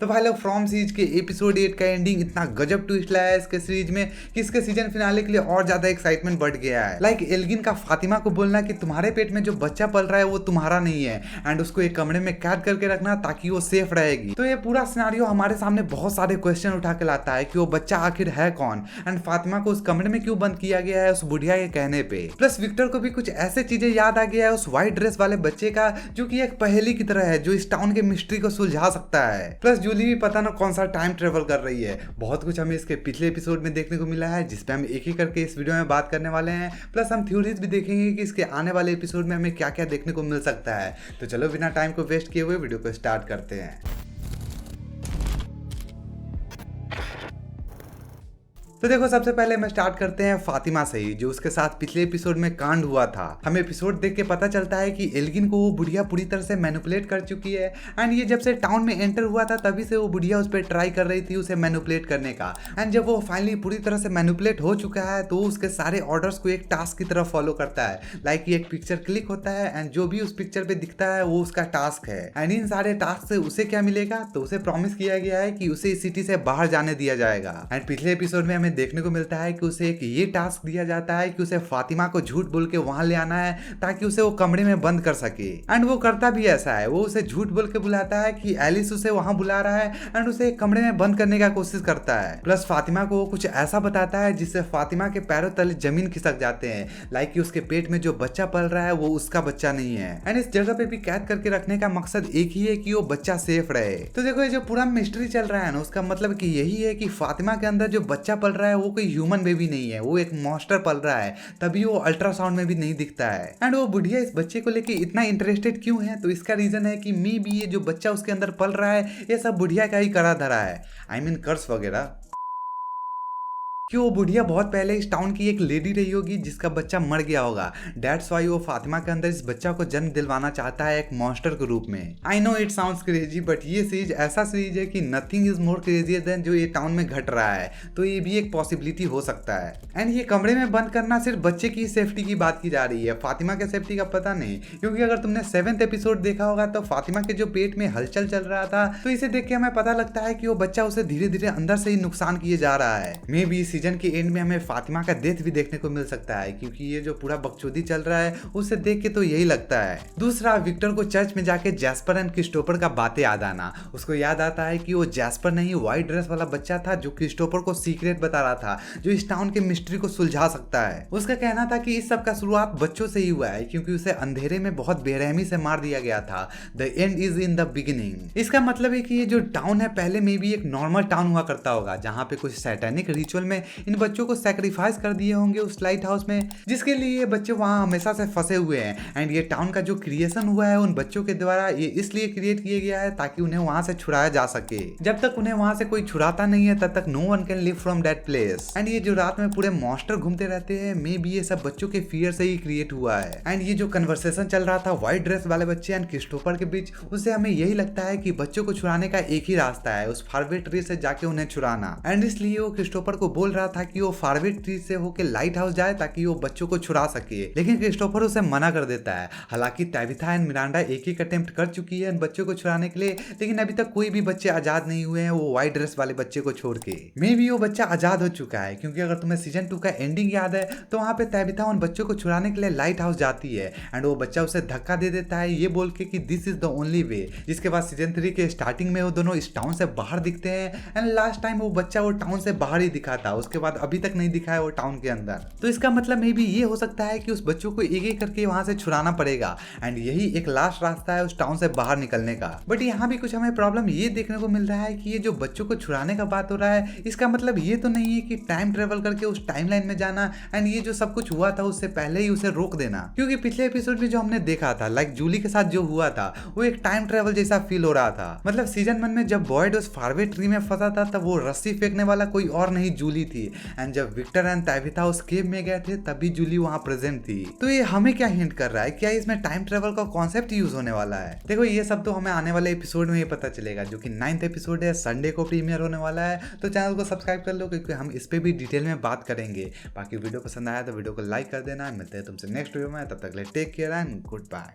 तो भाई लोग फ्रॉम सीरीज के एपिसोड 8 का एंडिंग इतना गजब ट्विस्ट लाया है इसके सीरीज में कि इसके सीजन फिनाले के लिए और ज्यादा एक्साइटमेंट बढ़ गया है। लाइक एल्गिन का फातिमा को बोलना कि तुम्हारे पेट में जो बच्चा पल रहा है वो तुम्हारा नहीं है एंड उसको एक कमरे में कैद करके रखना ताकि वो सेफ रहेगी। तो ये पूरा सिनारियो हमारे सामने बहुत सारे क्वेश्चन उठा के लाता है कि वो बच्चा आखिर है कौन एंड फातिमा को उस कमरे में क्यों बंद किया गया है उस बुढ़िया के कहने पे। प्लस विक्टर को भी कुछ ऐसे चीजें याद आ गया है उस व्हाइट ड्रेस वाले बच्चे का जो कि एक पहेली की तरह है जो इस टाउन के मिस्ट्री को सुलझा सकता है। प्लस जूली भी पता ना कौन सा टाइम ट्रेवल कर रही है। बहुत कुछ हमें इसके पिछले एपिसोड में देखने को मिला है जिसपे हम एक ही करके इस वीडियो में बात करने वाले हैं। प्लस हम थ्योरीज भी देखेंगे कि इसके आने वाले एपिसोड में हमें क्या क्या देखने को मिल सकता है। तो चलो बिना टाइम को वेस्ट किए हुए वीडियो को स्टार्ट करते हैं। तो देखो सबसे पहले हम स्टार्ट करते हैं फातिमा से ही, जो उसके साथ पिछले एपिसोड में कांड हुआ था। हमें एपिसोड देख के पता चलता है कि एल्गिन को वो बुढ़िया पूरी तरह से मैनिपुलेट कर चुकी है एंड ये जब से टाउन में एंटर हुआ था तभी से वो बुढ़िया उस पर ट्राई कर रही थी उसे मैनिपुलेट करने का। एंड जब वो फाइनली पूरी तरह से मैनिपुलेट हो चुका है तो उसके सारे ऑर्डर्स को एक टास्क की तरह फॉलो करता है। लाइक एक पिक्चर क्लिक होता है एंड जो भी उस पिक्चर पे दिखता है वो उसका टास्क है। एंड इन सारे टास्क से उसे क्या मिलेगा, तो उसे प्रॉमिस किया गया है कि उसे इस सिटी से बाहर जाने दिया जाएगा। एंड पिछले एपिसोड में हमें देखने को मिलता है कि उसे एक ये टास्क दिया जाता है कि उसे फातिमा को झूठ बोल के वहां ले आना है ताकि उसे वो कमरे में बंद कर सके। एंड वो करता भी ऐसा है, वो उसे झूठ बोल के बुलाता है कि एलिस उसे वहां बुला रहा है एंड उसे एक कमरे में बंद करने का कोशिश करता है। प्लस फातिमा को वो कुछ ऐसा बताता है जिससे फातिमा के पैरों तले जमीन खिसक जाते हैं। लाइक कि उसके पेट में जो बच्चा पल रहा है वो उसका बच्चा नहीं है एंड इस जगह पे भी कैद करके रखने का मकसद एक ही है कि वो बच्चा सेफ रहे। तो देखो ये जो पूरा मिस्ट्री चल रहा है ना उसका मतलब कि यही है कि फातिमा के अंदर जो बच्चा पल रहा है वो कोई ह्यूमन बेबी नहीं है, वो एक मॉन्स्टर पल रहा है, तभी वो अल्ट्रासाउंड में भी नहीं दिखता है। एंड वो बुढ़िया इस बच्चे को लेके इतना इंटरेस्टेड क्यों है, तो इसका रीजन है कि मे बी ये जो बच्चा उसके अंदर पल रहा है ये सब बुढ़िया का ही करा धरा है, आई मीन कर्स वगैरह। कि वो बुढ़िया बहुत पहले इस टाउन की एक लेडी रही होगी जिसका बच्चा मर गया होगा। दैट्स वाई वो फातिमा के अंदर इस बच्चा को जन्म दिलवाना चाहता है एक मॉन्स्टर के रूप में। I know it sounds crazy but ये सीरीज ऐसा सीरीज है कि nothing is more crazier than जो ये टाउन में घट रहा है, तो ये भी एक पॉसिबिलिटी हो सकता है। एंड ये कमरे में बंद करना सिर्फ बच्चे की सेफ्टी की बात की जा रही है, फातिमा के सेफ्टी का पता नहीं। क्योंकि अगर तुमने 7th एपिसोड देखा होगा तो फातिमा के जो पेट में हलचल चल रहा था तो इसे देख के हमें पता लगता है कि वो बच्चा उसे धीरे धीरे अंदर से ही नुकसान किए जा रहा है। मे बी सीजन के एंड में हमें फातिमा का डेथ भी देखने को मिल सकता है, क्योंकि ये जो पूरा बकचोदी चल रहा है उसे देख के तो यही लगता है। दूसरा, विक्टर को चर्च में जाके जैस्पर एंड क्रिस्टोफर का बातें याद आना। उसको याद आता है कि वो जैस्पर नहीं व्हाइट ड्रेस वाला बच्चा था जो क्रिस्टोफर को सीक्रेट बता रहा था जो इस टाउन के मिस्ट्री को सुलझा सकता है। उसका कहना था कि इस सब का शुरुआत बच्चों से ही हुआ है क्योंकि उसे अंधेरे में बहुत बेरहमी से मार दिया गया था। The end is in the beginning. इसका मतलब है कि ये जो टाउन है पहले में भी एक नॉर्मल टाउन हुआ करता होगा जहाँ पे कुछ सैटेनिक रिचुअल में इन बच्चों को सैक्रिफाइस कर दिए होंगे उस लाइट हाउस में, जिसके लिए ये बच्चे वहां हमेशा से फंसे हुए हैं। एंड ये टाउन का जो क्रिएशन हुआ है उन बच्चों के द्वारा ये इसलिए क्रिएट किया गया है ताकि उन्हें वहां से छुड़ाया जा सके। जब तक उन्हें वहां से कोई छुड़ाता नहीं है तब तक no one can live from that place. And ये जो रात में पूरे मॉन्स्टर घूमते रहते हैं मे बी ये सब बच्चों के फियर से ही क्रिएट हुआ है। एंड ये जो कन्वर्सेशन चल रहा था व्हाइट ड्रेस वाले बच्चे एंड क्रिस्टोफर के बीच, उससे हमें यही लगता है कि बच्चों को छुड़ाने का एक ही रास्ता है, उस फारवे ट्री से जाके उन्हें छुड़ाना। एंड इसलिए वो क्रिस्टोफर को बोल रहा था कि वो फारवे ट्री से होके लाइट हाउस जाए ताकि वो बच्चों को छुड़ा सके, लेकिन क्रिस्टोफर उसे मना कर देता है। हालांकि तैबिथा एंड मिरांडा एक ही अटेम्प्ट कर चुकी है बच्चों को छुड़ाने के लिए, लेकिन अभी तक कोई भी बच्चे आजाद नहीं हुए हैं वो व्हाइट ड्रेस वाले बच्चे को छोड़ के। मे भी वो बच्चा आजाद हो चुका है क्योंकि अगर तुम्हें सीजन 2 का एंडिंग याद है तो वहां पे तैबिथा उन बच्चों को छुड़ाने के लिए लाइट हाउस जाती है एंड वो बच्चा उसे धक्का दे देता है ये बोल के कि this is the only way. जिसके बाद सीजन 3 के स्टार्टिंग में वो दोनों इस टाउन से बाहर दिखते हैं एंड लास्ट टाइम वो बच्चा वो टाउन से बाहर ही दिखा था, उसके बाद अभी तक नहीं दिखा है वो टाउन के अंदर। तो इसका मतलब मे भी ये हो सकता है कि उस बच्चों को एक एक करके वहां से छुड़ाना पड़ेगा एंड यही एक लास्ट रास्ता है उस टाउन से बाहर निकलने का। बट यहाँ भी कुछ हमें प्रॉब्लम ये देखने को मिल रहा है कि ये जो बच्चों को छुड़ाने का बात हो रहा है इसका मतलब ये तो नहीं है कि टाइम ट्रेवल करके उस टाइमलाइन में जाना एंड ये जो सब कुछ हुआ था उससे पहले ही उसे रोक देना। क्योंकि पिछले एपिसोड में जो हमने देखा था लाइक जूली के साथ जो हुआ था वो एक टाइम ट्रेवल जैसा फील हो रहा था। मतलब सीजन 1 में जब बॉयड उस फारवे ट्री में फंसा था तब वो रस्सी फेंकने वाला कोई और नहीं जूली थी एंड जब विक्टर एंड तैबिथा उस केव में गए थे तभी जूली वहां प्रेजेंट थी। तो ये हमें क्या हिंट कर रहा है, क्या इसमें टाइम ट्रेवल का कॉन्सेप्ट यूज होने वाला है? देखो ये सब तो हमें आने वाले एपिसोड में ही पता चलेगा जो कि 9th एपिसोड है, संडे को प्रीमियर होने वाला है। तो चैनल को सब्सक्राइब कर लो क्योंकि हम इस पे भी डिटेल में बात करेंगे। बाकी वीडियो पसंद आया तो वीडियो को लाइक कर देना। मिलते हैं तुमसे नेक्स्ट वीडियो में, तब तक ले take care and good bye.